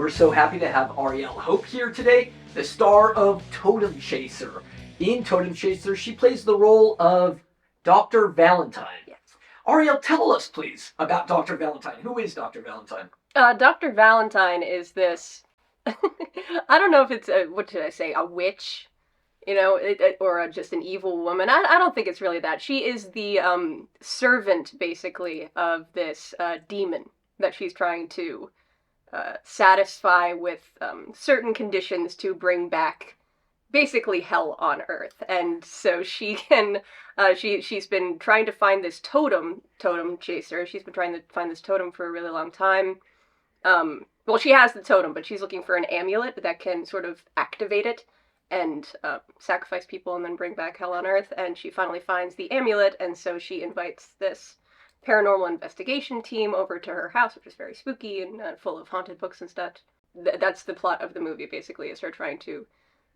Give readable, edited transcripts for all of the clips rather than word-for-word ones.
We're so happy to have Arielle Hope here today, the star of Totem Chaser. In Totem Chaser, she plays the role of Dr. Valentine. Yes. Arielle, tell us, please, about Dr. Valentine. Who is Dr. Valentine? Dr. Valentine is this, I don't know if it's, what should I say, a witch, or just an evil woman. I don't think it's really that. She is the servant, basically, of this demon that she's trying to satisfy with certain conditions to bring back basically hell on earth. And so she can she's been trying to find this totem chaser. She's been trying to find this totem for a really long time. Well, she has the totem, but she's looking for an amulet that can sort of activate it and sacrifice people and then bring back hell on earth. And she finally finds the amulet, and so she invites this paranormal investigation team over to her house, which is very spooky and full of haunted books and stuff. That's the plot of the movie, basically, is her trying to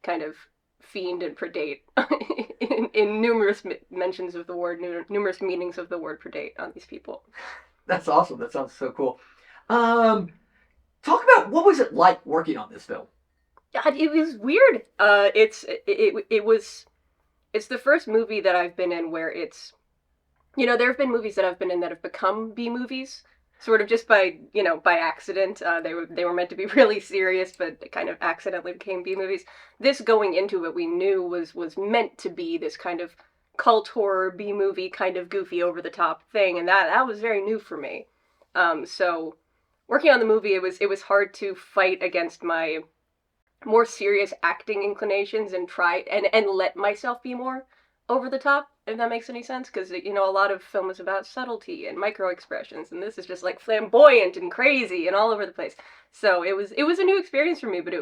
kind of fiend and predate in numerous mentions of the word, numerous meanings of the word predate on these people. That's awesome. That sounds so cool. Talk about, what was it like working on this film? It was weird. It's the first movie that I've been in where it's, there have been movies that I've been in that have become B movies, sort of just by accident. They were meant to be really serious, but kind of accidentally became B movies. This, going into it, we knew was meant to be this kind of cult horror B movie, kind of goofy, over the top thing, and that was very new for me. So working on the movie, it was hard to fight against my more serious acting inclinations and try and let myself be more over the top, if that makes any sense, because a lot of film is about subtlety and micro expressions, and this is just like flamboyant and crazy and all over the place. So it was a new experience for me, but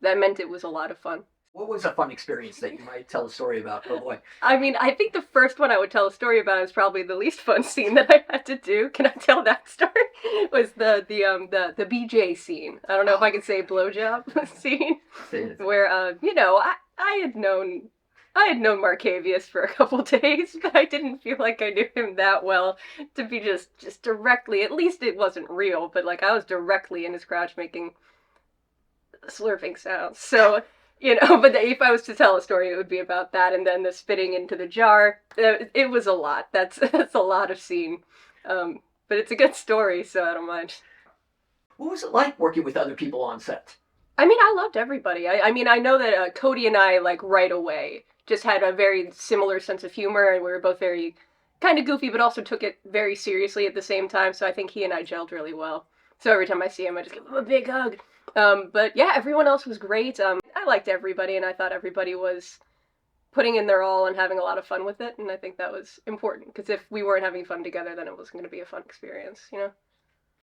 that meant it was a lot of fun. What was a fun experience that you might tell a story about? Oh boy. I mean, I think the first one I would tell a story about is probably the least fun scene that I had to do. Can I tell that story? Was the BJ scene. I don't know if I can say blowjob scene. Where I had known Marcavius for a couple days, but I didn't feel like I knew him that well to be just directly, at least it wasn't real, but like I was directly in his crotch making slurping sounds. So but if I was to tell a story, it would be about that, and then the spitting into the jar. It was a lot. That's a lot of scene. But it's a good story, so I don't mind. What was it like working with other people on set? I mean, I loved everybody. I mean, I know that Cody and I, like, right away, just had a very similar sense of humor, and we were both very kind of goofy, but also took it very seriously at the same time, so I think he and I gelled really well. So every time I see him, I just give him a big hug. But yeah, everyone else was great. I liked everybody, and I thought everybody was putting in their all and having a lot of fun with it, and I think that was important, because if we weren't having fun together, then it wasn't going to be a fun experience,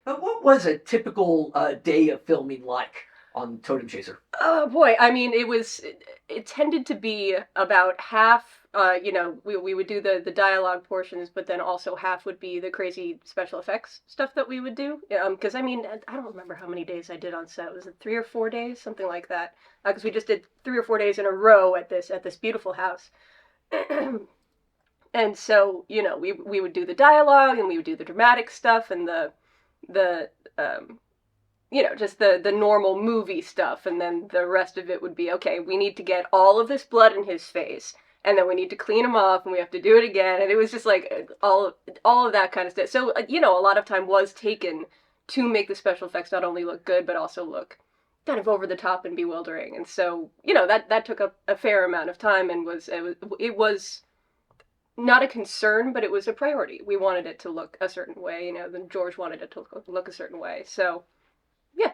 But what was a typical day of filming like on Totem Chaser? Oh boy, I mean, it tended to be about half, we would do the dialogue portions, but then also half would be the crazy special effects stuff that we would do. Because I mean, I don't remember how many days I did on set. Was it 3 or 4 days? Something like that. Because we just did 3 or 4 days in a row at this beautiful house. And so, we would do the dialogue, and we would do the dramatic stuff, and just the normal movie stuff, and then the rest of it would be, okay, we need to get all of this blood in his face, and then we need to clean him off, and we have to do it again, and it was just like all of that kind of stuff. So, a lot of time was taken to make the special effects not only look good, but also look kind of over the top and bewildering, and so, that took a fair amount of time, and it was not a concern, but it was a priority. We wanted it to look a certain way, then George wanted it to look a certain way, so yeah.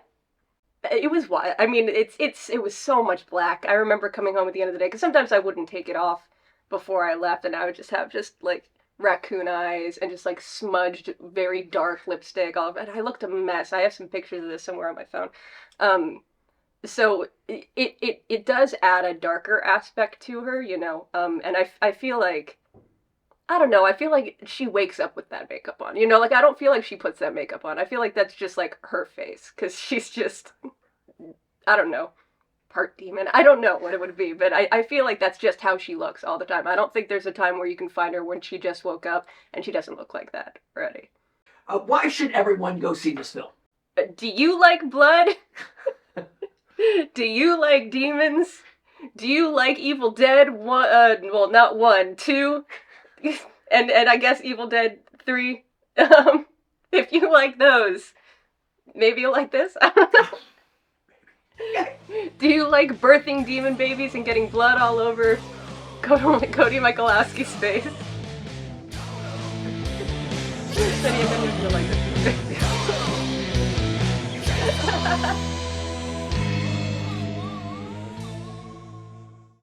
It was wild. I mean, it was so much black. I remember coming home at the end of the day, because sometimes I wouldn't take it off before I left, and I would just have like raccoon eyes and just like smudged, very dark lipstick. All of it. I looked a mess. I have some pictures of this somewhere on my phone. So it does add a darker aspect to her, and I feel like, I don't know, I feel like she wakes up with that makeup on, like I don't feel like she puts that makeup on. I feel like that's just like her face, because she's just, I don't know, part demon. I don't know what it would be, but I feel like that's just how she looks all the time. I don't think there's a time where you can find her when she just woke up and she doesn't look like that already. Why should everyone go see this film? Do you like blood? Do you like demons? Do you like Evil Dead? One, well, not 1, 2, and I guess Evil Dead 3. If you like those, maybe you'll like this. I don't know. Do you like birthing demon babies and getting blood all over Cody Michalowski's face? Then you're gonna like this.